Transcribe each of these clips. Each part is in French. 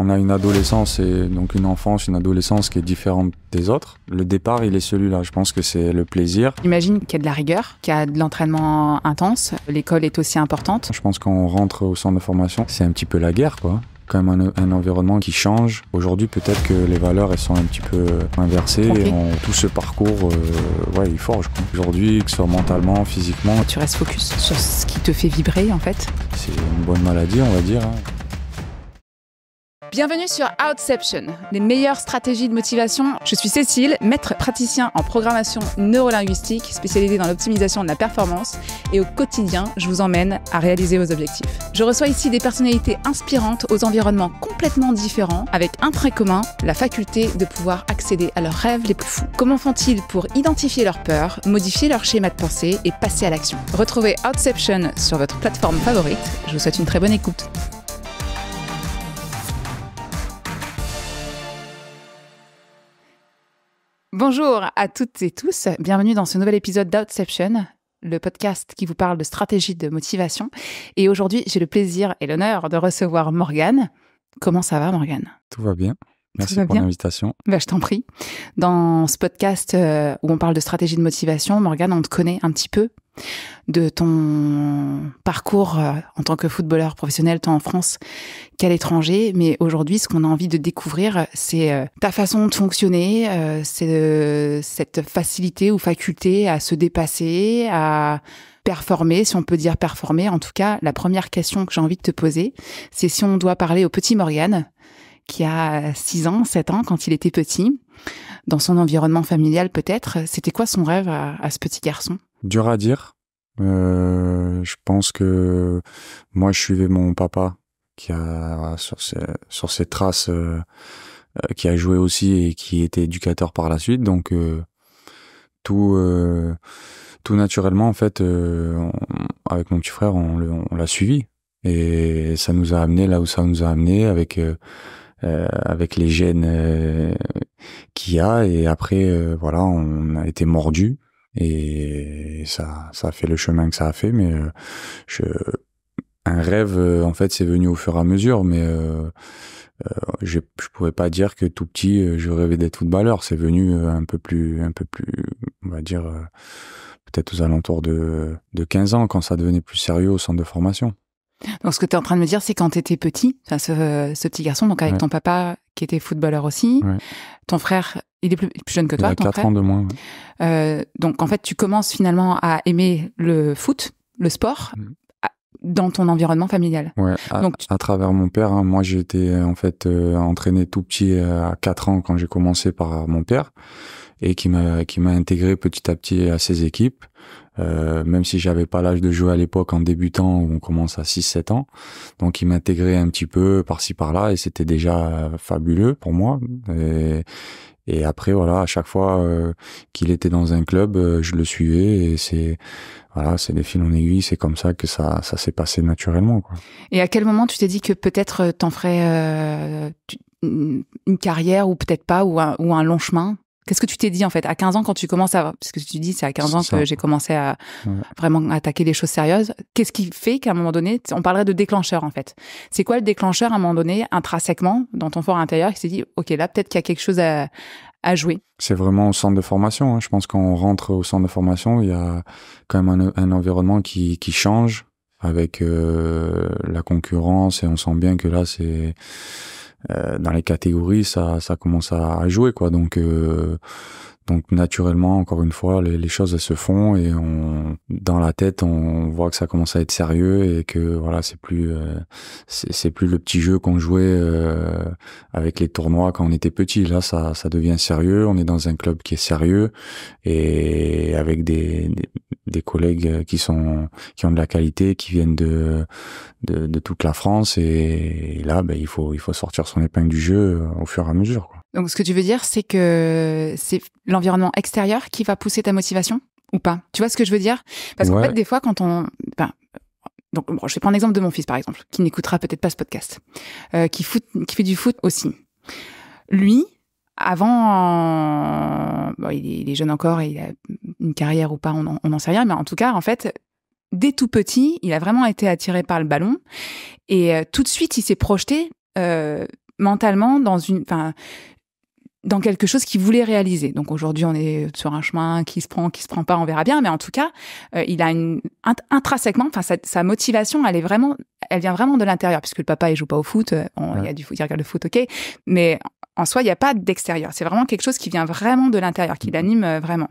On a une adolescence et donc une enfance, une adolescence qui est différente des autres. Le départ, il est celui-là. Je pense que c'est le plaisir. J'imagine qu'il y a de la rigueur, qu'il y a de l'entraînement intense. L'école est aussi importante. Je pense qu'on rentre au centre de formation, c'est un petit peu la guerre, quoi. Quand même un environnement qui change. Aujourd'hui, peut-être que les valeurs, elles sont un petit peu inversées. Et tout ce parcours, il forge, quoi. Aujourd'hui, que ce soit mentalement, physiquement. Tu restes focus sur ce qui te fait vibrer, en fait. C'est une bonne maladie, on va dire. Bienvenue sur Outception, les meilleures stratégies de motivation. Je suis Cécile, maître praticien en programmation neurolinguistique, spécialisée dans l'optimisation de la performance. Et au quotidien, je vous emmène à réaliser vos objectifs. Je reçois ici des personnalités inspirantes aux environnements complètement différents, avec un trait commun, la faculté de pouvoir accéder à leurs rêves les plus fous. Comment font-ils pour identifier leurs peurs, modifier leur schéma de pensée et passer à l'action? Retrouvez Outception sur votre plateforme favorite. Je vous souhaite une très bonne écoute. Bonjour à toutes et tous, bienvenue dans ce nouvel épisode d'Outception, le podcast qui vous parle de stratégie de motivation. Et aujourd'hui, j'ai le plaisir et l'honneur de recevoir Morgane. Comment ça va, Morgane? Tout va bien. Merci pour l'invitation. Je t'en prie. Dans ce podcast où on parle de stratégie de motivation, Morgane, on te connaît un petit peu de ton parcours en tant que footballeur professionnel, tant en France qu'à l'étranger. Mais aujourd'hui, ce qu'on a envie de découvrir, c'est ta façon de fonctionner, c'est cette facilité ou faculté à se dépasser, à performer, si on peut dire performer. En tout cas, la première question que j'ai envie de te poser, c'est si on doit parler au petit Morgane, qui a 6 ans, 7 ans, quand il était petit, dans son environnement familial peut-être. C'était quoi son rêve à ce petit garçon? Dur à dire. Je pense que moi, je suivais mon papa qui a sur ses traces, qui a joué aussi et qui était éducateur par la suite. Donc tout naturellement, en fait, avec mon petit frère, on l'a suivi et ça nous a amené là où ça nous a amené avec les gènes qu'il y a. Et après, on a été mordus. Et ça a fait le chemin que ça a fait, mais un rêve, en fait, c'est venu au fur et à mesure, mais je pourrais pas dire que tout petit, je rêvais d'être footballeur. C'est venu un peu plus, on va dire, peut-être aux alentours de 15 ans, quand ça devenait plus sérieux au centre de formation. Donc, ce que tu es en train de me dire, c'est quand tu étais petit, ce petit garçon, donc avec ton papa qui était footballeur aussi, ton frère, il est plus jeune que toi, ton frère. Il a 4 ans de moins. Donc, en fait, tu commences finalement à aimer le foot, le sport, dans ton environnement familial. Ouais, à travers mon père. Hein. Moi, j'ai été en fait entraîné tout petit à 4 ans quand j'ai commencé par mon père et qui m'a intégré petit à petit à ses équipes. Même si j'avais pas l'âge de jouer à l'époque en débutant, où on commence à 6-7 ans. Donc il m'intégrait un petit peu par-ci par-là et c'était déjà fabuleux pour moi. Et après, à chaque fois qu'il était dans un club, je le suivais et c'est des fils en aiguille, c'est comme ça que ça s'est passé naturellement, quoi. Et à quel moment tu t'es dit que peut-être t'en ferais une carrière ou peut-être pas, ou un long chemin? Qu'est-ce que tu t'es dit, en fait, à 15 ans, quand tu commences parce que tu dis, c'est à 15 ans que j'ai commencé à vraiment attaquer les choses sérieuses. Qu'est-ce qui fait qu'à un moment donné, on parlerait de déclencheur, en fait. C'est quoi le déclencheur, à un moment donné, intrinsèquement, dans ton fort intérieur, qui s'est dit, OK, là, peut-être qu'il y a quelque chose à jouer? C'est vraiment au centre de formation. Hein. Je pense qu'on rentre au centre de formation, il y a quand même un environnement qui change avec la concurrence et on sent bien que là, c'est... dans les catégories, ça commence à jouer, quoi. Donc naturellement, encore une fois, les choses elles se font et dans la tête, on voit que ça commence à être sérieux et que c'est plus le petit jeu qu'on jouait avec les tournois quand on était petit. Là, ça devient sérieux. On est dans un club qui est sérieux et avec des collègues qui ont de la qualité, qui viennent de toute la France et là, il faut sortir son épingle du jeu au fur et à mesure, quoi. Donc, ce que tu veux dire, c'est que c'est l'environnement extérieur qui va pousser ta motivation ou pas? Tu vois ce que je veux dire? Parce qu'en fait, des fois, quand on... Donc, je vais prendre l'exemple de mon fils, par exemple, qui n'écoutera peut-être pas ce podcast, qui fait du foot aussi. Lui, avant... il est jeune encore et il a une carrière ou pas, on n'en sait rien, mais en tout cas, en fait... Dès tout petit, il a vraiment été attiré par le ballon et tout de suite, il s'est projeté mentalement dans quelque chose qu'il voulait réaliser. Donc aujourd'hui, on est sur un chemin qui se prend pas, on verra bien. Mais en tout cas, il a intrinsèquement, sa motivation, elle vient vraiment de l'intérieur, puisque le papa, il joue pas au foot. Il y a du foot, il regarde le foot, ok. Mais en soi, il n'y a pas d'extérieur. C'est vraiment quelque chose qui vient vraiment de l'intérieur, qui l'anime vraiment.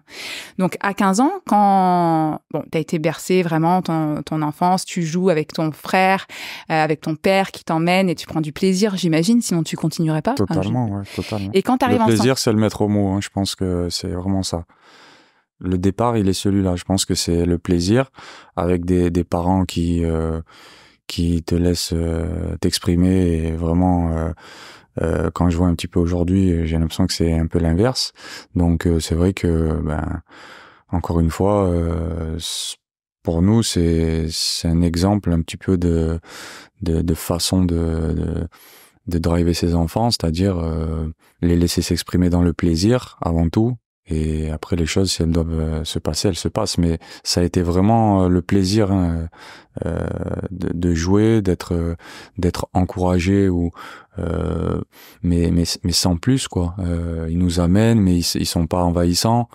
Donc, à 15 ans, quand t'as été bercé vraiment ton enfance, tu joues avec ton frère, avec ton père qui t'emmène et tu prends du plaisir, j'imagine, sinon tu continuerais pas. Totalement, totalement. Et quand t'arrives le plaisir, c'est le maître mot, hein. Je pense que c'est vraiment ça. Le départ, il est celui-là. Je pense que c'est le plaisir avec des parents qui te laissent t'exprimer et vraiment... quand je vois un petit peu aujourd'hui, j'ai l'impression que c'est un peu l'inverse. Donc c'est vrai que, encore une fois, pour nous, c'est un exemple un petit peu de façon de driver ses enfants, c'est-à-dire les laisser s'exprimer dans le plaisir avant tout. Et après, les choses, si elles doivent se passer, elles se passent. Mais ça a été vraiment le plaisir de jouer, d'être encouragé mais sans plus, quoi. Ils nous amènent, mais ils sont pas envahissants.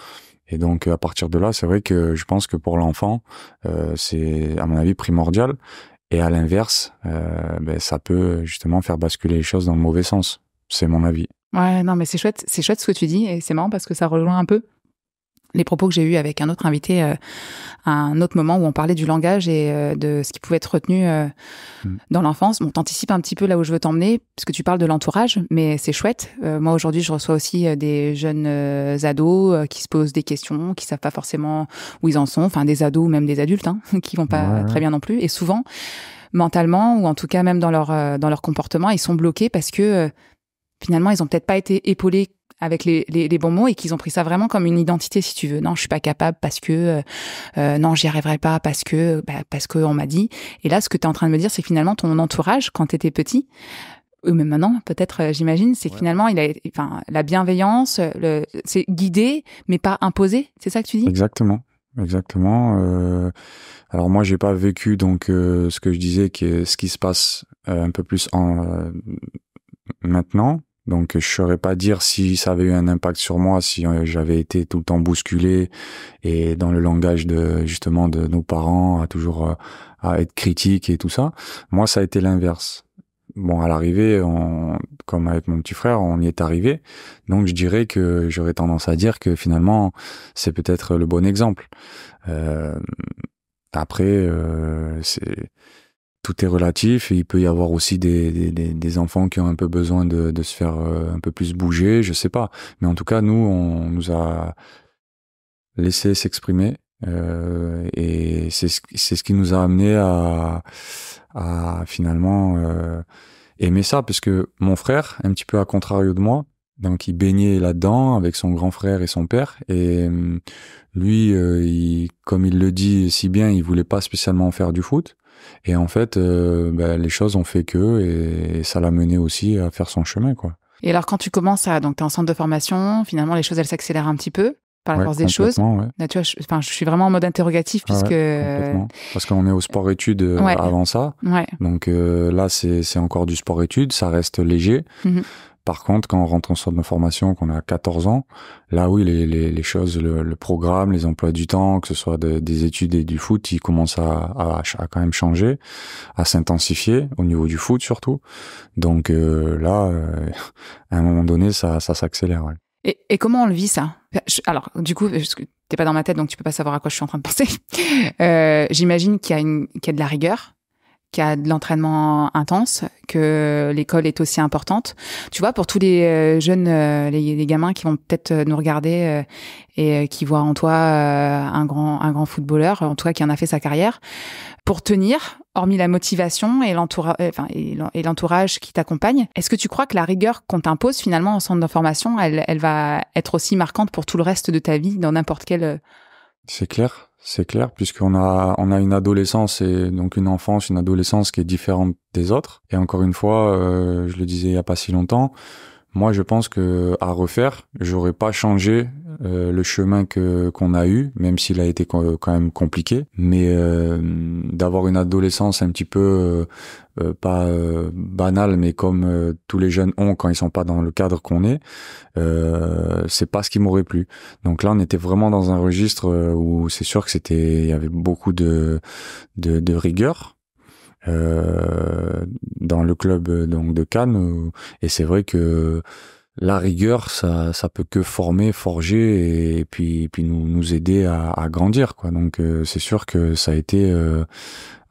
Et donc, à partir de là, c'est vrai que je pense que pour l'enfant, c'est, à mon avis, primordial. Et à l'inverse, ça peut justement faire basculer les choses dans le mauvais sens. C'est mon avis. Ouais, non, mais c'est chouette ce que tu dis, et c'est marrant parce que ça rejoint un peu les propos que j'ai eus avec un autre invité à un autre moment où on parlait du langage et de ce qui pouvait être retenu dans l'enfance. Bon, t'anticipes un petit peu là où je veux t'emmener, parce que tu parles de l'entourage, mais c'est chouette. Moi, aujourd'hui, je reçois aussi des jeunes ados qui se posent des questions, qui savent pas forcément où ils en sont, enfin des ados ou même des adultes qui vont pas très bien non plus. Et souvent, mentalement, ou en tout cas même dans leur comportement, ils sont bloqués parce que finalement, ils ont peut-être pas été épaulés avec les bons mots et qu'ils ont pris ça vraiment comme une identité, si tu veux. Non, je suis pas capable parce que non, j'y arriverai pas parce que on m'a dit. Et là, ce que tu es en train de me dire, c'est que finalement ton entourage, quand tu étais petit, ou même maintenant, peut-être, j'imagine, c'est que finalement, la bienveillance, c'est guidé, mais pas imposé. C'est ça que tu dis ? Exactement. Alors moi, j'ai pas vécu donc ce que je disais, ce qui se passe un peu plus maintenant. Donc je saurais pas dire si ça avait eu un impact sur moi, si j'avais été tout le temps bousculé et dans le langage justement de nos parents à être critique et tout ça. Moi, ça a été l'inverse. Bon, à l'arrivée, comme avec mon petit frère, on y est arrivé. Donc je dirais que j'aurais tendance à dire que finalement c'est peut-être le bon exemple. Après, tout est relatif et il peut y avoir aussi des enfants qui ont un peu besoin de se faire un peu plus bouger, je sais pas. Mais en tout cas, nous, on nous a laissé s'exprimer et c'est ce qui nous a amené à finalement aimer ça, parce que mon frère, un petit peu à contrario de moi, donc il baignait là-dedans avec son grand frère et son père, et lui, comme il le dit si bien, il voulait pas spécialement faire du foot. Et en fait, les choses ont fait et ça l'a mené aussi à faire son chemin, quoi. Et alors, quand tu commences donc t'es en centre de formation, finalement, les choses, elles s'accélèrent un petit peu par la force des choses. Ouais. Là, tu vois, je suis vraiment en mode interrogatif puisque... complètement. Parce qu'on est au sport-études avant ça. Ouais. Donc là, c'est encore du sport-études, ça reste léger. Mm-hmm. Par contre, quand on rentre en centre de formation, qu'on a 14 ans, là oui, les choses, le programme, les emplois du temps, que ce soit des études et du foot, ils commencent à quand même changer, à s'intensifier au niveau du foot surtout. Donc là, à un moment donné, ça s'accélère. Ouais. Et comment on le vit, ça ? Alors, du coup, t'es pas dans ma tête, donc tu peux pas savoir à quoi je suis en train de penser. J'imagine qu'il y a de la rigueur, qu'il y a de l'entraînement intense, que l'école est aussi importante. Tu vois, pour tous les jeunes, les gamins qui vont peut-être nous regarder et qui voient en toi un grand footballeur, en tout cas qui en a fait sa carrière, pour tenir, hormis la motivation et l'entourage qui t'accompagne, est-ce que tu crois que la rigueur qu'on t'impose finalement en centre de formation, elle va être aussi marquante pour tout le reste de ta vie dans n'importe quel... C'est clair, puisqu'on a une adolescence et donc une enfance, une adolescence qui est différente des autres. Et encore une fois, je le disais il y a pas si longtemps, Moi, je pense que à refaire, j'aurais pas changé le chemin qu'on a eu, même s'il a été quand même compliqué. Mais d'avoir une adolescence un petit peu pas banale, mais comme tous les jeunes ont quand ils sont pas dans le cadre qu'on est, c'est pas ce qui m'aurait plu. Donc là, on était vraiment dans un registre où c'est sûr que il y avait beaucoup de rigueur. Dans le club donc de Cannes et c'est vrai que la rigueur ça peut que forger et puis nous aider à grandir quoi. Donc c'est sûr que ça a été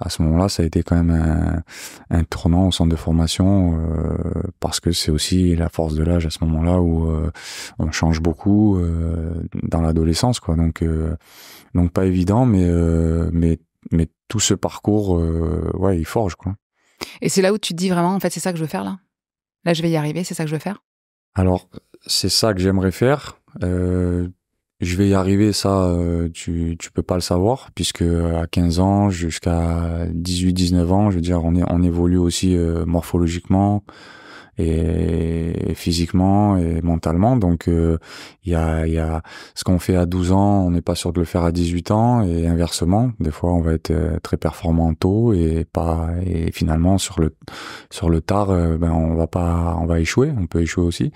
à ce moment-là ça a été quand même un tournant au centre de formation parce que c'est aussi la force de l'âge à ce moment-là où on change beaucoup dans l'adolescence quoi. Donc pas évident mais tout ce parcours, ouais, il forge, quoi. Et c'est là où tu te dis vraiment, en fait, c'est ça que je veux faire, là? Là, je vais y arriver, c'est ça que je veux faire? Alors, c'est ça que j'aimerais faire. Je vais y arriver, ça, tu peux pas le savoir, puisque à 15 ans jusqu'à 18-19 ans, je veux dire, on évolue aussi morphologiquement et physiquement et mentalement. Donc il y a ce qu'on fait à 12 ans, on n'est pas sûr de le faire à 18 ans et inversement. Des fois, on va être très performant tôt et finalement sur le tard on va échouer, on peut échouer aussi.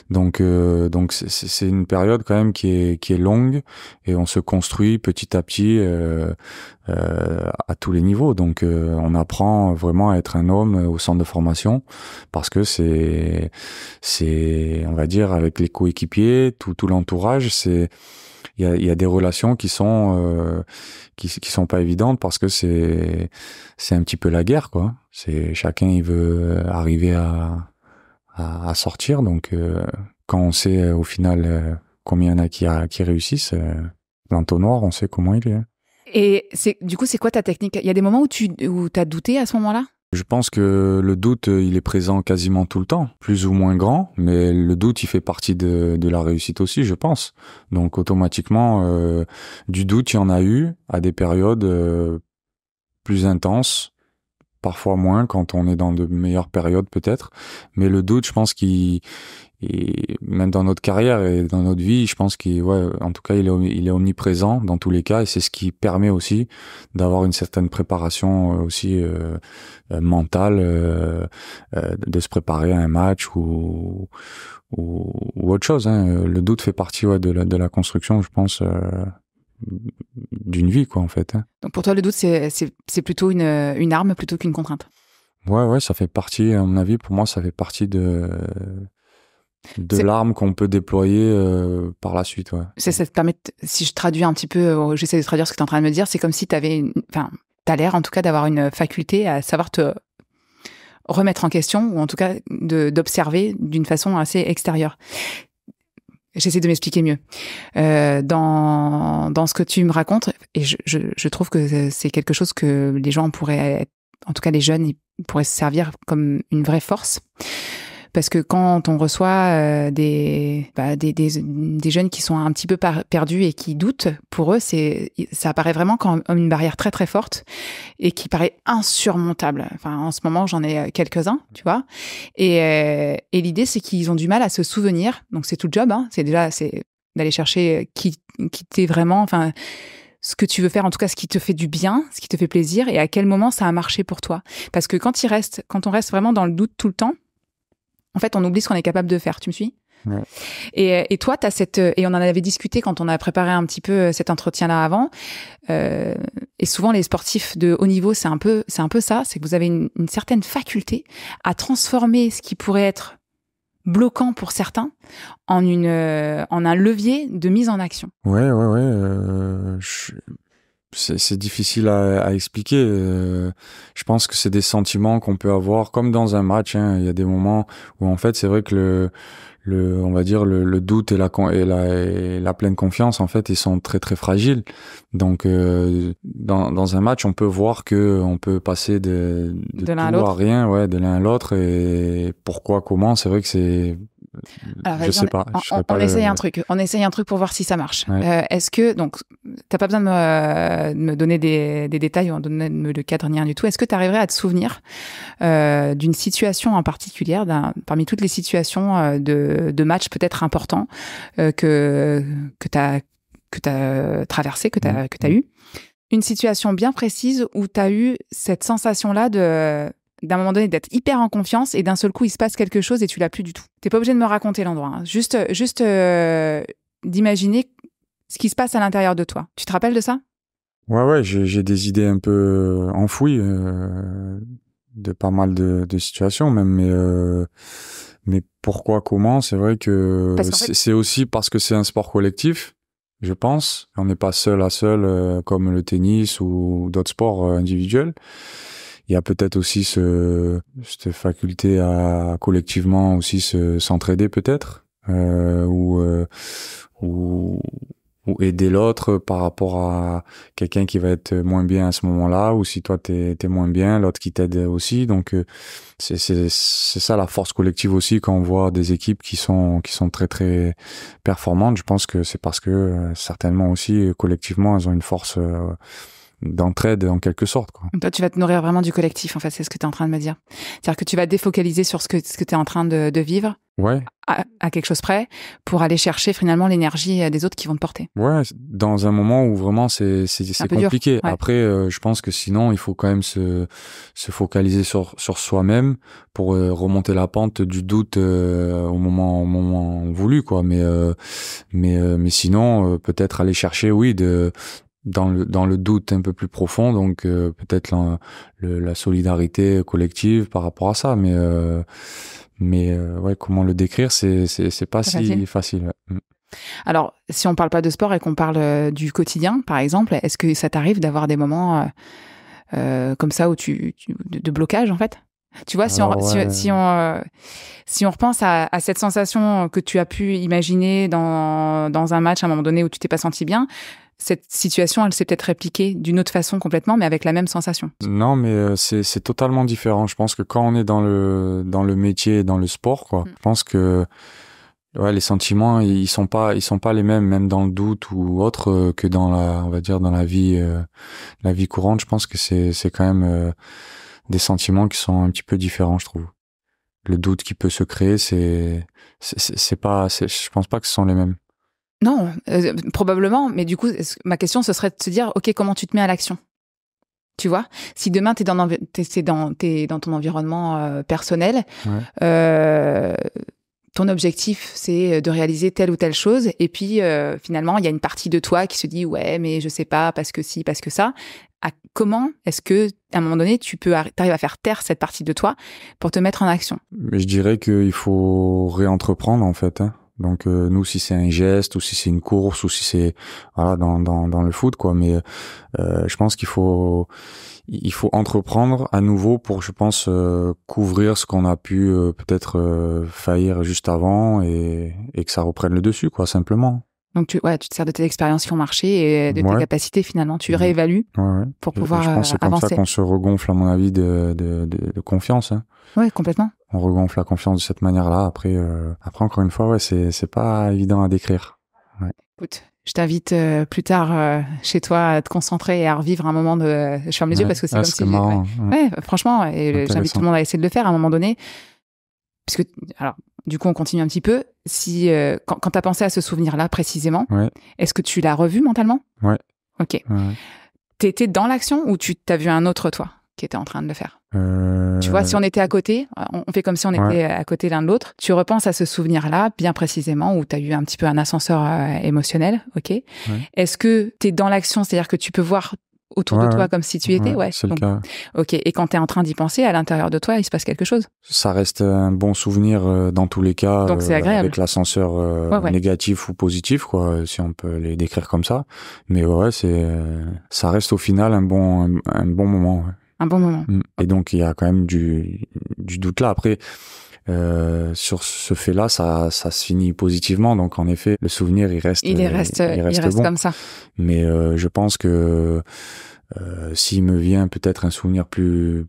Donc c'est une période quand même qui est longue et on se construit petit à petit à tous les niveaux. Donc on apprend vraiment à être un homme au centre de formation parce que c'est on va dire avec les coéquipiers, tout l'entourage, il y a des relations qui sont pas évidentes parce que c'est un petit peu la guerre quoi. C'est chacun il veut arriver à sortir. Donc quand on sait au final combien il y en a qui réussissent, l'entonnoir, on sait comment il est. Et du coup, c'est quoi ta technique? Il y a des moments où t'as douté à ce moment-là? Je pense que le doute, il est présent quasiment tout le temps, plus ou moins grand, mais le doute, il fait partie de la réussite aussi, je pense. Donc automatiquement, du doute, il y en a eu à des périodes plus intenses, parfois moins quand on est dans de meilleures périodes peut-être. Mais le doute, je pense et même dans notre carrière et dans notre vie, je pense en tout cas, il est omniprésent dans tous les cas et c'est ce qui permet aussi d'avoir une certaine préparation aussi mentale, de se préparer à un match ou autre chose. Hein. Le doute fait partie de la construction, je pense, d'une vie quoi en fait. Hein. Donc pour toi, le doute, c'est plutôt une arme plutôt qu'une contrainte. Ouais, ça fait partie, à mon avis, pour moi, ça fait partie de l'arme qu'on peut déployer par la suite. Ouais. Ça te permet, si je traduis un petit peu, j'essaie de traduire ce que tu es en train de me dire, c'est comme si t'as l'air en tout cas d'avoir une faculté à savoir te remettre en question ou en tout cas d'observer d'une façon assez extérieure. J'essaie de m'expliquer mieux. Dans ce que tu me racontes, et je trouve que c'est quelque chose que les gens pourraient, en tout cas les jeunes, ils pourraient se servir comme une vraie force. Parce que quand on reçoit des jeunes qui sont un petit peu perdus et qui doutent, pour eux, ça apparaît vraiment comme une barrière très très forte et qui paraît insurmontable. Enfin, en ce moment, j'en ai quelques-uns, tu vois. Et l'idée, c'est qu'ils ont du mal à se souvenir. Donc c'est tout le job. Hein. C'est d'aller chercher qui t'es vraiment. Enfin, ce que tu veux faire, en tout cas, ce qui te fait du bien, ce qui te fait plaisir, et à quel moment ça a marché pour toi. Parce que quand on reste vraiment dans le doute tout le temps. En fait, on oublie ce qu'on est capable de faire. Tu me suis? Ouais. Et toi, t'as et on en avait discuté quand on a préparé un petit peu cet entretien-là avant. Et souvent, les sportifs de haut niveau, c'est un peu ça. C'est que vous avez une certaine faculté à transformer ce qui pourrait être bloquant pour certains en un levier de mise en action. Ouais. C'est difficile à expliquer. Je pense que c'est des sentiments qu'on peut avoir comme dans un match. Hein. Il y a des moments où en fait c'est vrai que on va dire le doute et la pleine confiance en fait ils sont très très fragiles. Donc dans un match on peut voir que on peut passer de l'un à tout l'autre. à rien, ouais, de l'un à l'autre et pourquoi comment. C'est vrai que Alors, je sais pas. On essaye un truc. On essaye un truc pour voir si ça marche. Ouais. Est-ce que, donc, t'as pas besoin de me donner des détails ou de me le cadre ni rien du tout. Est-ce que tu arriverais à te souvenir d'une situation en particulier, parmi toutes les situations de match peut-être importants que t'as traversé, que t'as eu, une situation bien précise où t'as eu cette sensation-là d'un moment donné d'être hyper en confiance et d'un seul coup il se passe quelque chose et tu l'as plus du tout. T'es pas obligé de me raconter l'endroit, hein. Juste d'imaginer ce qui se passe à l'intérieur de toi. Tu te rappelles de ça? Ouais, j'ai des idées un peu enfouies de pas mal de situations même, mais pourquoi, comment? C'est vrai que c'est aussi parce que c'est un sport collectif, je pense. On n'est pas seul à seul comme le tennis ou d'autres sports individuels. Il y a peut-être aussi cette faculté à collectivement aussi s'entraider peut-être, ou aider l'autre par rapport à quelqu'un qui va être moins bien à ce moment-là, ou si toi t'es moins bien, l'autre qui t'aide aussi. Donc c'est ça la force collective aussi quand on voit des équipes qui sont très très performantes. Je pense que c'est parce que certainement aussi collectivement elles ont une force d'entraide en quelque sorte, quoi. Toi, tu vas te nourrir vraiment du collectif, en fait, c'est ce que tu es en train de me dire. C'est-à-dire que tu vas te défocaliser sur ce que tu es en train de vivre, ouais, à quelque chose près, pour aller chercher finalement l'énergie des autres qui vont te porter. Ouais, dans un moment où vraiment c'est compliqué. Ouais. Après, je pense que sinon, il faut quand même se focaliser sur soi-même pour remonter la pente du doute au moment voulu, quoi. Mais sinon, peut-être aller chercher, oui, dans le doute un peu plus profond, donc peut-être la solidarité collective par rapport à ça, mais ouais, comment le décrire, c'est pas si facile. Ouais. Alors, si on parle pas de sport et qu'on parle du quotidien, par exemple, est-ce que ça t'arrive d'avoir des moments comme ça où de blocage, en fait? Tu vois, si on repense à cette sensation que tu as pu imaginer dans un match à un moment donné où tu t'es pas senti bien, cette situation, elle s'est peut-être répliquée d'une autre façon complètement, mais avec la même sensation. Non, mais c'est totalement différent. Je pense que quand on est dans le métier, dans le sport, quoi, je pense que ouais, les sentiments, ils sont pas les mêmes, même dans le doute ou autre, que on va dire dans la vie courante. Je pense que c'est quand même des sentiments qui sont un petit peu différents, je trouve. Le doute qui peut se créer, je pense pas que ce sont les mêmes. Non, probablement, mais du coup, ma question, ce serait de se dire, ok, comment tu te mets à l'action? Tu vois, si demain t'es dans ton environnement personnel, ouais. Ton objectif c'est de réaliser telle ou telle chose, et puis finalement il y a une partie de toi qui se dit ouais, mais je sais pas parce que si, parce que ça. Comment est-ce que à un moment donné t'arrives à faire taire cette partie de toi pour te mettre en action? Mais je dirais qu'il faut réentreprendre en fait, hein. Donc nous, si c'est un geste ou si c'est une course ou si c'est voilà dans le foot, quoi, mais je pense qu'il faut entreprendre à nouveau pour, je pense, couvrir ce qu'on a pu peut-être faillir juste avant et que ça reprenne le dessus, quoi, simplement. Donc tu te sers de tes expériences qui ont marché et de tes capacités, finalement tu réévalues pour pouvoir avancer. Je pense que c'est comme ça qu'on se regonfle, à mon avis, de confiance, hein. Ouais, complètement. On regonfle la confiance de cette manière-là. Après encore une fois, ouais, c'est pas évident à décrire. Ouais. Écoute, je t'invite plus tard chez toi à te concentrer et à revivre un moment de... Je ferme les yeux parce que c'est comme si... Marrant, ouais, franchement, et j'invite tout le monde à essayer de le faire à un moment donné. Puisque, alors, du coup, on continue un petit peu. Si, quand tu as pensé à ce souvenir-là précisément, est-ce que tu l'as revu mentalement? Ouais. Ok. Ouais. T'étais dans l'action ou tu t'as vu un autre toi qui était en train de le faire? Tu vois, si on était à côté, on fait comme si on était à côté l'un de l'autre. Tu repenses à ce souvenir-là, bien précisément, où tu as eu un petit peu un ascenseur émotionnel, ok. Est-ce que tu es dans l'action, c'est-à-dire que tu peux voir autour de toi comme si tu y étais? Ouais, c'est le cas. Ok, et quand tu es en train d'y penser, à l'intérieur de toi, il se passe quelque chose? Ça reste un bon souvenir dans tous les cas. Donc c'est agréable. Avec l'ascenseur négatif ou positif, quoi, si on peut les décrire comme ça. Mais ça reste au final un bon moment. Ouais. Un bon moment. Et donc il y a quand même du doute là. Après, sur ce fait-là, ça se finit positivement. Donc en effet, le souvenir il reste bon. Comme ça. Mais je pense que s'il me vient peut-être un souvenir plus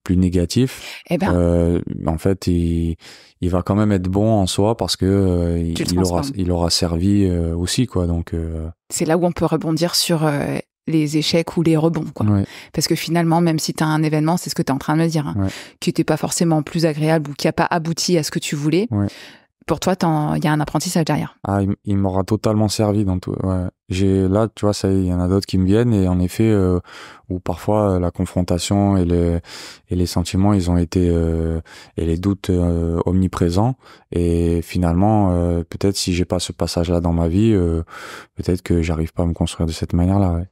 plus négatif, Eh ben, en fait, il va quand même être bon en soi parce que il aura servi aussi, quoi. Donc c'est là où on peut rebondir sur les échecs ou les rebonds, quoi. ouais. Parce que finalement, même si tu as un événement, c'est ce que tu es en train de me dire, Ouais. qui n'était pas forcément plus agréable ou qui n'a pas abouti à ce que tu voulais, Ouais. pour toi, il y a un apprentissage derrière. Ah, il m'aura totalement servi dans tout. Ouais. Là, tu vois, ça, il y en a d'autres qui me viennent et en effet, où parfois la confrontation et les sentiments, ils ont été et les doutes omniprésents. Et finalement, peut-être si j'ai pas ce passage-là dans ma vie, peut-être que j'arrive pas à me construire de cette manière-là. Ouais.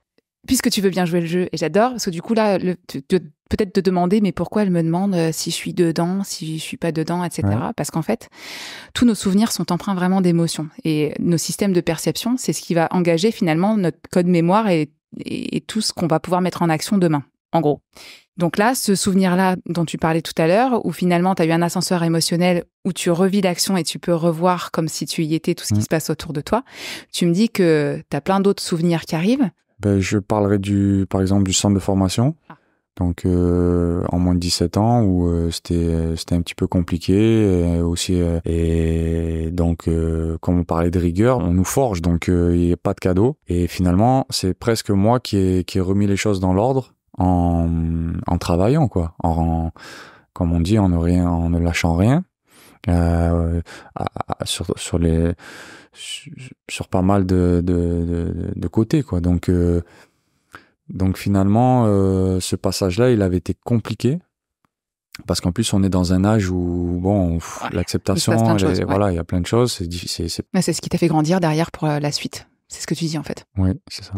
Puisque tu veux bien jouer le jeu, et j'adore, parce que du coup, là, peut-être te demander, mais pourquoi elle me demande si je suis dedans, si je suis pas dedans, etc. Ouais. Parce qu'en fait, tous nos souvenirs sont empreints vraiment d'émotions. Et nos systèmes de perception, c'est ce qui va engager finalement notre code mémoire et tout ce qu'on va pouvoir mettre en action demain, en gros. Donc là, ce souvenir-là dont tu parlais tout à l'heure, où finalement, tu as eu un ascenseur émotionnel où tu revis l'action et tu peux revoir comme si tu y étais tout ce qui se passe autour de toi, tu me dis que tu as plein d'autres souvenirs qui arrivent. Ben, je parlerai par exemple du centre de formation. Donc en moins de 17 ans où c'était un petit peu compliqué aussi et donc comme on parlait de rigueur, on nous forge donc il n'y a pas de cadeau et finalement c'est presque moi qui ai remis les choses dans l'ordre en travaillant quoi, comme on dit en ne lâchant rien sur pas mal de côtés quoi. Donc finalement, ce passage-là, il avait été compliqué parce qu'en plus on est dans un âge où l'acceptation, voilà, il y a plein de choses. C'est difficile. Mais c'est ce qui t'a fait grandir derrière pour la suite. C'est ce que tu dis en fait. Oui, c'est ça.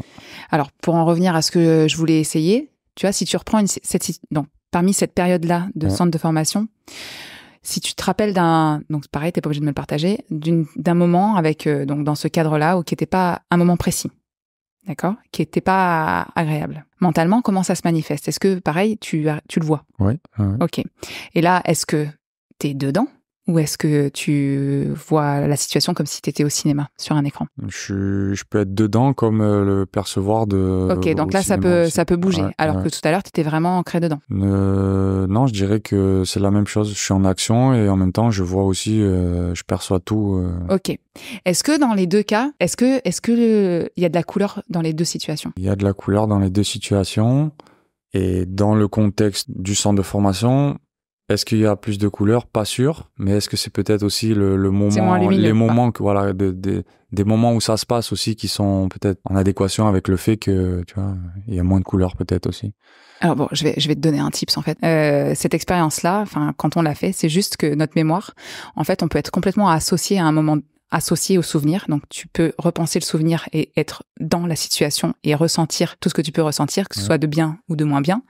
Alors pour en revenir à ce que je voulais essayer, tu vois, si tu reprends parmi cette période-là de centre de formation, si tu te rappelles donc pareil, t'es pas obligé de me le partager, d'un moment avec donc dans ce cadre-là, ou qui n'était pas un moment précis. D'accord, qui était pas agréable. Mentalement, comment ça se manifeste? Est-ce que, pareil, tu le vois? Oui. Ok. Et là, est-ce que t'es dedans ou est-ce que tu vois la situation comme si t'étais au cinéma, sur un écran? Je peux être dedans comme le percevoir de. Ok, donc là, ça peut bouger. Ouais, alors que tout à l'heure, t'étais vraiment ancré dedans. Non, je dirais que c'est la même chose. Je suis en action et en même temps, je vois aussi, je perçois tout. Ok. Est-ce que dans les deux cas, est-ce que il y a de la couleur dans les deux situations? Il y a de la couleur dans les deux situations. Et dans le contexte du centre de formation, est-ce qu'il y a plus de couleurs? Pas sûr. Mais est-ce que c'est peut-être aussi le moment, les moments que, voilà, des moments où ça se passe aussi qui sont peut-être en adéquation avec le fait que, tu vois, il y a moins de couleurs peut-être aussi. Alors bon, je vais te donner un tips en fait. Cette expérience-là, enfin, quand on l'a fait, c'est juste que notre mémoire, en fait, on peut être complètement associé à un moment associé au souvenir. Donc, tu peux repenser le souvenir et être dans la situation et ressentir tout ce que tu peux ressentir, que ce soit de bien ou de moins bien.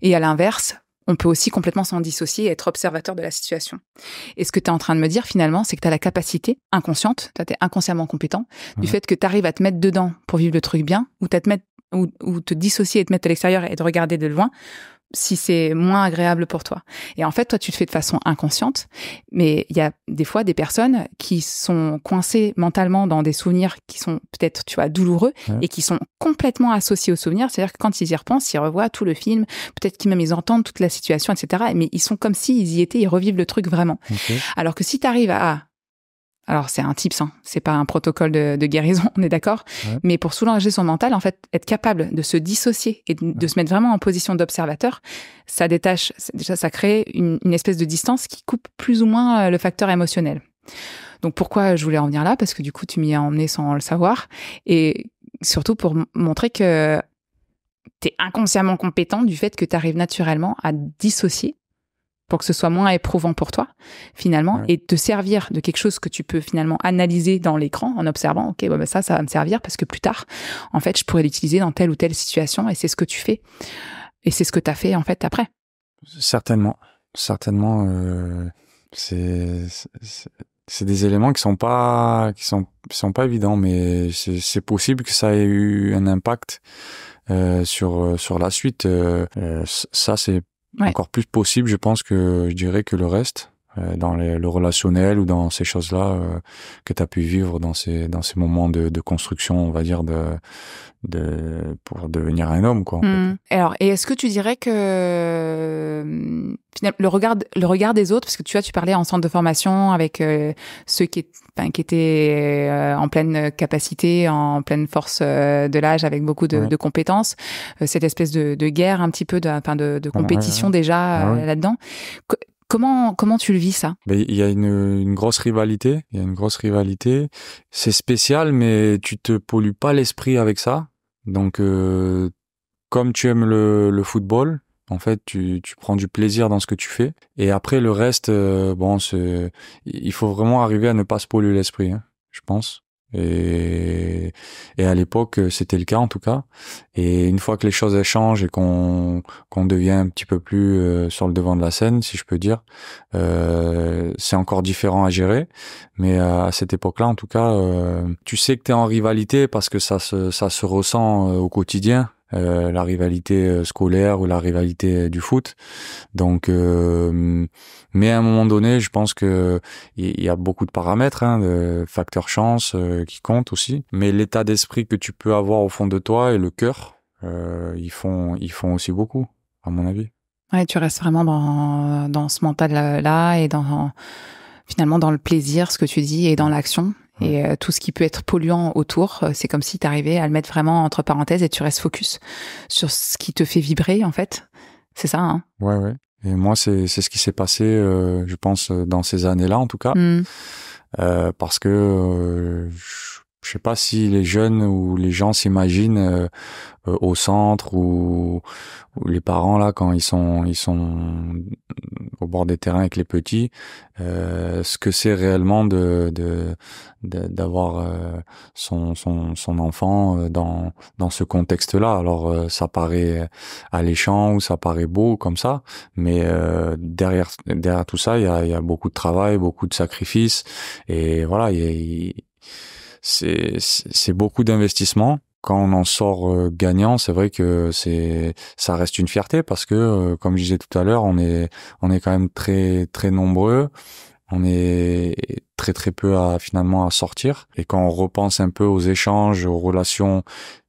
Et à l'inverse, on peut aussi complètement s'en dissocier et être observateur de la situation. Et ce que tu es en train de me dire, finalement, c'est que tu as la capacité inconsciente, tu es inconsciemment compétent, du fait que tu arrives à te mettre dedans pour vivre le truc bien, ou te dissocier et te mettre à l'extérieur et de regarder de loin, si c'est moins agréable pour toi. Et en fait, toi, tu le fais de façon inconsciente, mais il y a des fois des personnes qui sont coincées mentalement dans des souvenirs qui sont peut-être, tu vois, douloureux et qui sont complètement associés aux souvenirs. C'est-à-dire que quand ils y repensent, ils revoient tout le film, peut-être qu'ils même ils entendent toute la situation, etc. Mais ils sont comme s'ils y étaient, ils revivent le truc vraiment. Okay. Alors que si tu arrives alors c'est un tips, hein, c'est pas un protocole de guérison, on est d'accord. Mais pour soulager son mental, en fait, être capable de se dissocier et de se mettre vraiment en position d'observateur, ça détache, déjà ça crée une espèce de distance qui coupe plus ou moins le facteur émotionnel. Donc pourquoi je voulais en venir là? Parce que du coup, tu m'y as emmené sans le savoir. Et surtout pour montrer que t'es inconsciemment compétent du fait que t'arrives naturellement à dissocier pour que ce soit moins éprouvant pour toi, finalement, et te servir de quelque chose que tu peux finalement analyser dans l'écran en observant, ok, ça va me servir parce que plus tard, en fait, je pourrais l'utiliser dans telle ou telle situation, et c'est ce que tu fais. Et c'est ce que tu as fait, en fait, après. Certainement, c'est des éléments qui sont pas évidents, mais c'est possible que ça ait eu un impact sur la suite. Ça, c'est encore plus possible, je pense, que je dirais que le reste. dans le relationnel ou dans ces choses-là que tu as pu vivre dans ces moments de construction, on va dire, pour devenir un homme, quoi. En fait. Alors, et est-ce que tu dirais que finalement, le regard des autres, parce que tu vois, tu parlais en centre de formation avec ceux qui étaient en pleine capacité, en pleine force de l'âge, avec beaucoup de compétences, cette espèce de guerre un petit peu, de compétition déjà là-dedans. Comment tu le vis, ça? Il y a une grosse rivalité. Il y a une grosse rivalité. C'est spécial, mais tu te pollues pas l'esprit avec ça. Donc, comme tu aimes le football, en fait, tu prends du plaisir dans ce que tu fais. Et après, le reste, il faut vraiment arriver à ne pas se polluer l'esprit, hein, je pense. Et à l'époque, c'était le cas en tout cas. Et une fois que les choses elles changent et qu'on devient un petit peu plus sur le devant de la scène, si je peux dire, c'est encore différent à gérer. Mais à cette époque-là, en tout cas, tu sais que t'es en rivalité parce que ça se ressent au quotidien. La rivalité scolaire ou la rivalité du foot. Donc, mais à un moment donné, je pense que il y a beaucoup de paramètres, hein, de facteurs chance qui comptent aussi. Mais l'état d'esprit que tu peux avoir au fond de toi et le cœur, ils font aussi beaucoup, à mon avis. Ouais, tu restes vraiment dans ce mental-là et finalement dans le plaisir, ce que tu dis, et dans l'action. Et tout ce qui peut être polluant autour, c'est comme si tu arrivais à le mettre vraiment entre parenthèses et tu restes focus sur ce qui te fait vibrer, en fait. C'est ça, hein? Ouais. Et moi, c'est ce qui s'est passé, je pense, dans ces années-là, en tout cas. Parce que je sais pas si les jeunes ou les gens s'imaginent au centre ou les parents là quand ils sont au bord des terrains avec les petits, ce que c'est réellement d'avoir son enfant dans ce contexte-là. Alors ça paraît alléchant ou ça paraît beau comme ça, mais derrière tout ça, il y a beaucoup de travail, beaucoup de sacrifices, et voilà, c'est beaucoup d'investissement. Quand on en sort gagnant, c'est vrai que ça reste une fierté parce que comme je disais tout à l'heure, on est quand même très très nombreux. On est très très peu finalement à sortir, et quand on repense un peu aux échanges, aux relations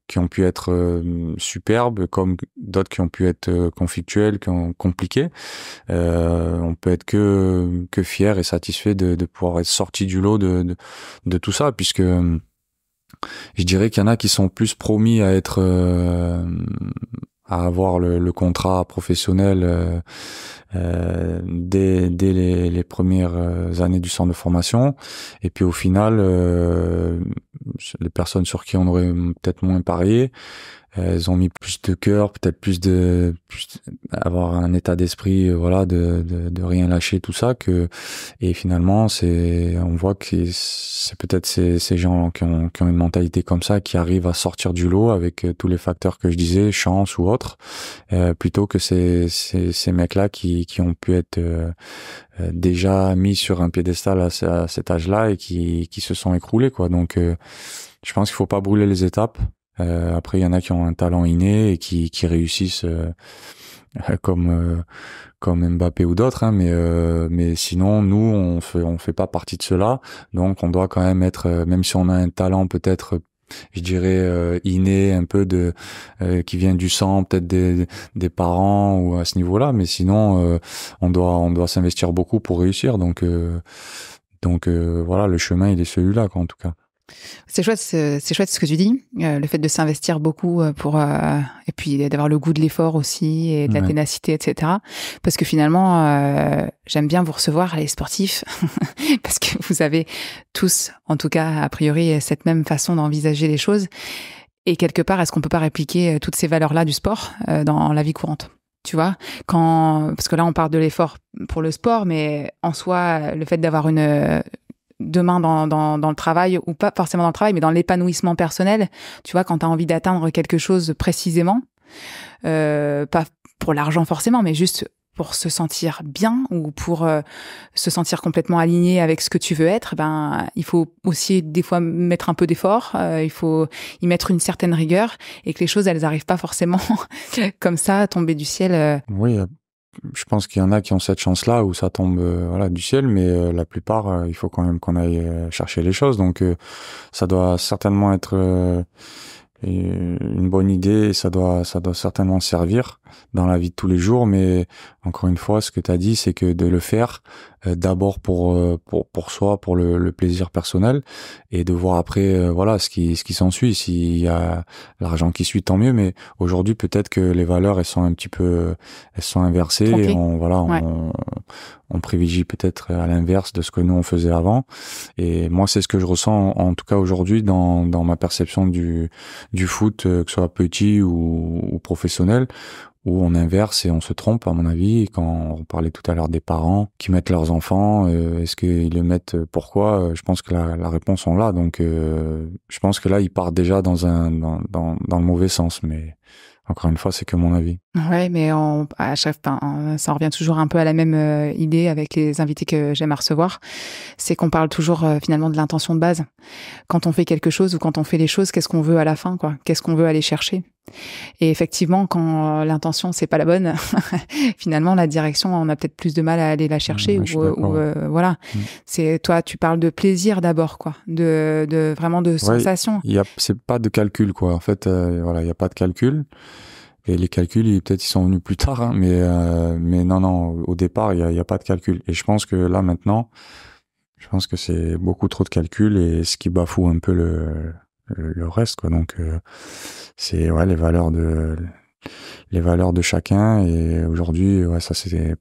qui ont pu être superbes, comme d'autres qui ont pu être conflictuelles, compliquées, on peut être que fier et satisfait de pouvoir être sorti du lot de tout ça, puisque je dirais qu'il y en a qui sont plus promis à être à avoir le contrat professionnel dès les premières années du centre de formation, et puis au final les personnes sur qui on aurait peut-être moins parié, elles ont mis plus de cœur, peut-être plus avoir un état d'esprit, voilà, de rien lâcher, tout ça, et finalement on voit que c'est peut-être ces gens qui ont une mentalité comme ça qui arrivent à sortir du lot avec tous les facteurs que je disais, chance ou autre, plutôt que ces mecs-là qui ont pu être déjà mis sur un piédestal à cet âge-là et qui se sont écroulés, quoi. Donc je pense qu'il faut pas brûler les étapes. Après, il y en a qui ont un talent inné et qui réussissent comme Mbappé ou d'autres, hein, mais sinon, nous, on fait pas partie de cela. Donc, on doit quand même être, même si on a un talent peut-être, je dirais inné, un peu qui vient du sang, peut-être des parents ou à ce niveau-là, mais sinon, on doit s'investir beaucoup pour réussir. Donc voilà, le chemin, il est celui-là, quoi, en tout cas. C'est chouette ce que tu dis, le fait de s'investir beaucoup et puis d'avoir le goût de l'effort aussi et de la ténacité, etc. Parce que finalement, j'aime bien vous recevoir, les sportifs, parce que vous avez tous, en tout cas a priori, cette même façon d'envisager les choses. Et quelque part, est-ce qu'on peut pas répliquer toutes ces valeurs-là du sport dans la vie courante? Tu vois, parce que là, on parle de l'effort pour le sport, mais en soi, le fait d'avoir demain dans le travail, ou pas forcément dans le travail, mais dans l'épanouissement personnel, tu vois, quand tu as envie d'atteindre quelque chose précisément, pas pour l'argent forcément, mais juste pour se sentir bien ou pour se sentir complètement aligné avec ce que tu veux être, il faut aussi des fois mettre un peu d'effort, il faut y mettre une certaine rigueur, et que les choses, elles arrivent pas forcément comme ça, à tomber du ciel. Oui, je pense qu'il y en a qui ont cette chance-là où ça tombe voilà du ciel, mais la plupart, il faut quand même qu'on aille chercher les choses. Donc ça doit certainement être une bonne idée, et ça doit certainement servir dans la vie de tous les jours. Mais encore une fois, ce que tu as dit, c'est que de le faire d'abord pour soi, pour le plaisir personnel, et de voir après voilà ce qui s'ensuit. S'il y a l'argent qui suit, tant mieux. Mais aujourd'hui, peut-être que les valeurs elles sont inversées. Trompées. Et on privilégie peut-être à l'inverse de ce que nous on faisait avant. Et moi, c'est ce que je ressens en tout cas aujourd'hui dans ma perception du foot, que ce soit petit ou professionnel, où on inverse et on se trompe, à mon avis. Et quand on parlait tout à l'heure des parents qui mettent leurs enfants, est-ce qu'ils le mettent pourquoi? Je pense que la réponse on l'a. Donc, je pense que là, ils partent déjà dans le mauvais sens. Mais encore une fois, c'est que mon avis. Ouais, mais à chaque fois, ça revient toujours un peu à la même idée avec les invités que j'aime à recevoir. C'est qu'on parle toujours finalement de l'intention de base. Quand on fait quelque chose ou quand on fait les choses, qu'est-ce qu'on veut à la fin, quoi? Qu'est-ce qu'on veut aller chercher? Et effectivement, quand l'intention c'est pas la bonne, finalement la direction, on a peut-être plus de mal à aller la chercher. Voilà. C'est toi, tu parles de plaisir d'abord, quoi, de vraiment de sensation. C'est pas de calcul, quoi. En fait, voilà, il y a pas de calcul. Et les calculs, peut-être ils sont venus plus tard, hein, mais non, au départ, il y a pas de calcul. Et je pense que là maintenant, je pense que c'est beaucoup trop de calculs, et ce qui bafoue un peu le reste, quoi. Donc c'est les valeurs de chacun. Et aujourd'hui,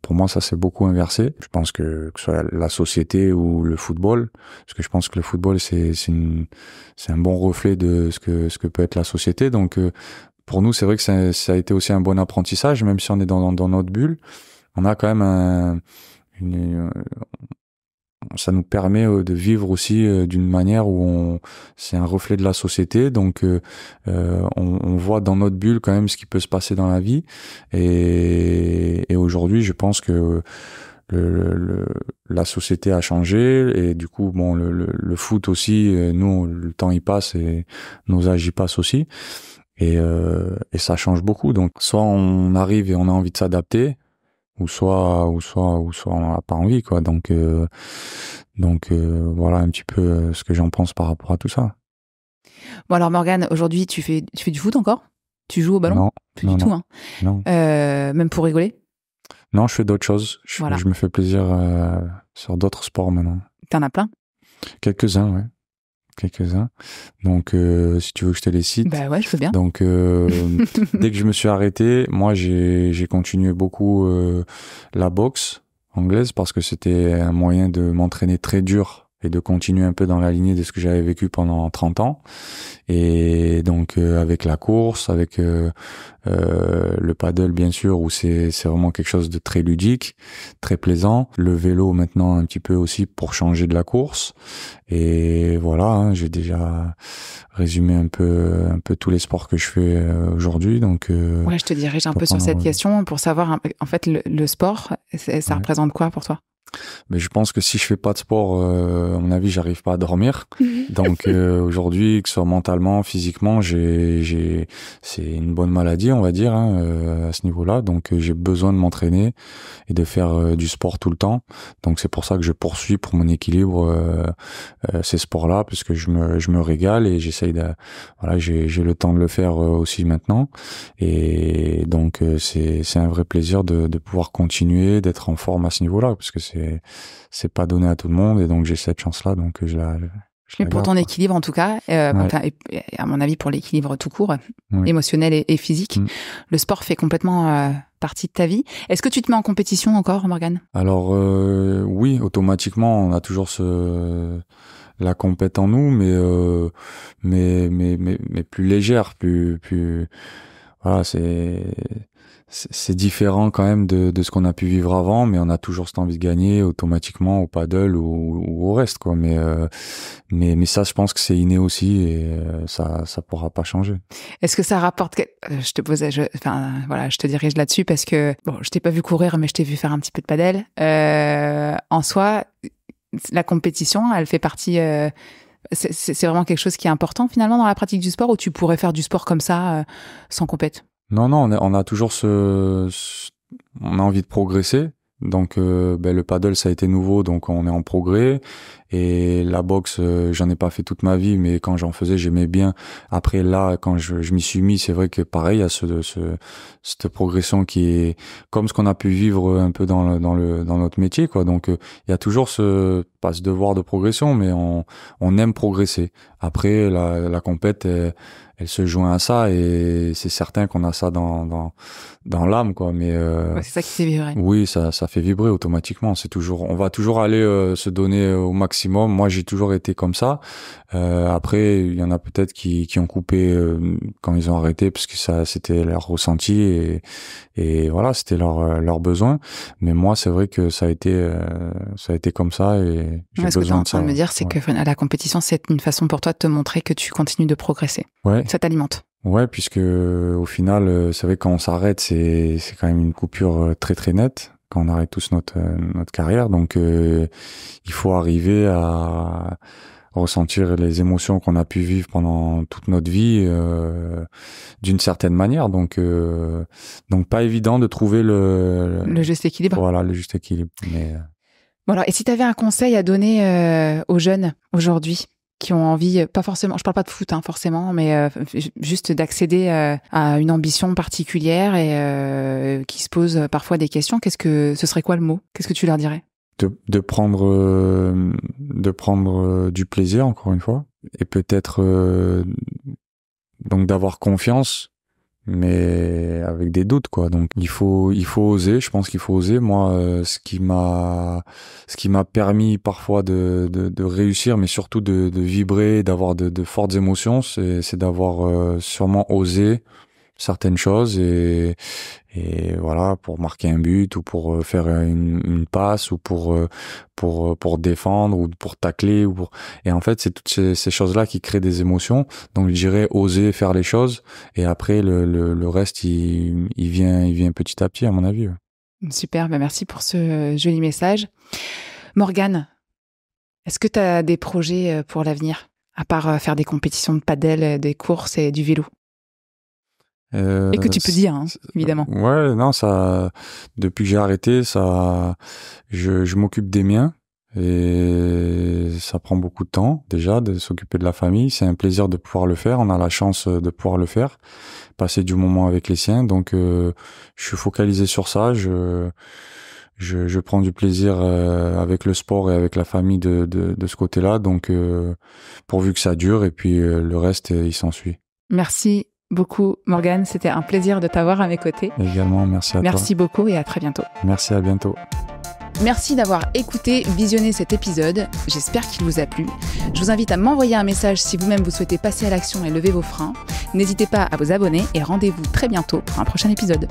pour moi ça s'est beaucoup inversé. Je pense que ce soit la société ou le football, parce que je pense que le football c'est un bon reflet de ce que peut être la société. Donc pour nous, c'est vrai que ça a été aussi un bon apprentissage, même si on est dans notre bulle. On a quand même ça nous permet de vivre aussi d'une manière où c'est un reflet de la société. Donc on voit dans notre bulle quand même ce qui peut se passer dans la vie. Et aujourd'hui, je pense que la société a changé, et du coup bon le foot aussi, nous le temps y passe et nos âges y passent aussi. Et ça change beaucoup. Donc soit on arrive et on a envie de s'adapter, ou soit on n'a pas envie, quoi. Donc voilà un petit peu ce que j'en pense par rapport à tout ça. Bon alors Morgane, aujourd'hui tu fais du foot encore? Tu joues au ballon? Non, plus du tout, hein. Non. Même pour rigoler? Non, je fais d'autres choses. Je me fais plaisir sur d'autres sports maintenant. T'en as plein? Quelques-uns, ouais. Donc si tu veux que je te les cite. Bah ouais, je veux bien. Donc dès que je me suis arrêté, moi j'ai continué beaucoup la boxe anglaise, parce que c'était un moyen de m'entraîner très dur et de continuer un peu dans la lignée de ce que j'avais vécu pendant 30 ans. Et donc avec la course, avec le paddle bien sûr, où c'est vraiment quelque chose de très ludique, très plaisant. Le vélo maintenant un petit peu aussi pour changer de la course. Et voilà, hein, j'ai déjà résumé un peu tous les sports que je fais aujourd'hui. Donc ouais, je te dirige un peu sur cette question pour savoir en fait le sport, ça représente quoi pour toi? Mais je pense que si je fais pas de sport, à mon avis, j'arrive pas à dormir. Donc aujourd'hui, que ce soit mentalement, physiquement, c'est une bonne maladie, on va dire, hein, à ce niveau-là. Donc j'ai besoin de m'entraîner et de faire du sport tout le temps. Donc c'est pour ça que je poursuis pour mon équilibre ces sports-là, parce que je me régale, et j'essaye j'ai le temps de le faire aussi maintenant. Et donc c'est un vrai plaisir de pouvoir continuer, d'être en forme à ce niveau-là, parce que c'est pas donné à tout le monde, et donc j'ai cette chance-là, donc je la mais pour ton équilibre en tout cas, et à mon avis pour l'équilibre tout court, émotionnel et physique, le sport fait complètement partie de ta vie. Est-ce que tu te mets en compétition encore, Morgane? Alors oui, automatiquement on a toujours la compète en nous, mais plus légère, plus voilà, c'est différent quand même de ce qu'on a pu vivre avant, mais on a toujours cette envie de gagner automatiquement au paddle ou au reste, quoi. Mais ça, je pense que c'est inné aussi, et ça pourra pas changer. Est-ce que ça rapporte je te dirige là-dessus parce que bon, je t'ai pas vu courir, mais je t'ai vu faire un petit peu de paddle. En soi, la compétition, elle fait partie. C'est vraiment quelque chose qui est important finalement dans la pratique du sport, ou tu pourrais faire du sport comme ça sans compète? Non, on a toujours envie de progresser. Donc le paddle ça a été nouveau, donc on est en progrès. Et la boxe, j'en ai pas fait toute ma vie, mais quand j'en faisais, j'aimais bien. Après là, quand je m'y suis mis, c'est vrai que pareil, il y a cette progression qui est comme ce qu'on a pu vivre un peu dans notre métier, quoi. Donc il y a toujours pas ce devoir de progression, mais on aime progresser. Après la compète, elle se joint à ça, et c'est certain qu'on a ça dans l'âme, quoi. Mais c'est ça qui fait vibrer. Oui, ça fait vibrer automatiquement. On va toujours aller se donner au maximum. Moi, j'ai toujours été comme ça. Après, il y en a peut-être qui ont coupé quand ils ont arrêté, parce que ça, c'était leur ressenti, et voilà, c'était leur besoin. Mais moi, c'est vrai que ça a été comme ça, et j'ai besoin de ça. Ce que tu es en train de me dire, c'est que à la compétition, c'est une façon pour toi de te montrer que tu continues de progresser. Ouais. Ça t'alimente. Ouais, puisque au final, c'est vrai que quand on s'arrête, c'est quand même une coupure très très nette quand on arrête tous notre carrière. Donc il faut arriver à ressentir les émotions qu'on a pu vivre pendant toute notre vie d'une certaine manière. Donc pas évident de trouver le juste équilibre. Voilà, le juste équilibre. Mais voilà. Et si tu avais un conseil à donner aux jeunes aujourd'hui qui ont envie, pas forcément, je parle pas de foot forcément, mais juste d'accéder à une ambition particulière et qui se posent parfois des questions, ce serait quoi le mot? Qu'est-ce que tu leur dirais? De prendre du plaisir, encore une fois, et peut-être donc d'avoir confiance, mais avec des doutes, quoi. Donc il faut oser. Je pense qu'il faut oser. Moi, ce qui m'a permis parfois de réussir, mais surtout de vibrer, d'avoir de fortes émotions, c'est d'avoir sûrement osé certaines choses, et voilà, pour marquer un but, ou pour faire une passe, ou pour défendre, ou pour tacler, et en fait c'est toutes ces choses-là qui créent des émotions. Donc je dirais oser faire les choses, et après le reste il vient petit à petit, à mon avis. Super, merci pour ce joli message. Morgane, est-ce que tu as des projets pour l'avenir, à part faire des compétitions de paddle, des courses et du vélo? Et que tu peux dire, évidemment. Ouais, non, ça, depuis que j'ai arrêté, je m'occupe des miens, et ça prend beaucoup de temps, déjà, de s'occuper de la famille. C'est un plaisir de pouvoir le faire. On a la chance de pouvoir le faire, passer du moment avec les siens. Donc, je suis focalisé sur ça. Je prends du plaisir avec le sport et avec la famille de ce côté-là. Donc, pourvu que ça dure, et puis le reste, il s'ensuit. Merci beaucoup, Morgane. C'était un plaisir de t'avoir à mes côtés. Également, merci à toi. Merci beaucoup, et à très bientôt. Merci, à bientôt. Merci d'avoir écouté, visionné cet épisode. J'espère qu'il vous a plu. Je vous invite à m'envoyer un message si vous-même vous souhaitez passer à l'action et lever vos freins. N'hésitez pas à vous abonner, et rendez-vous très bientôt pour un prochain épisode.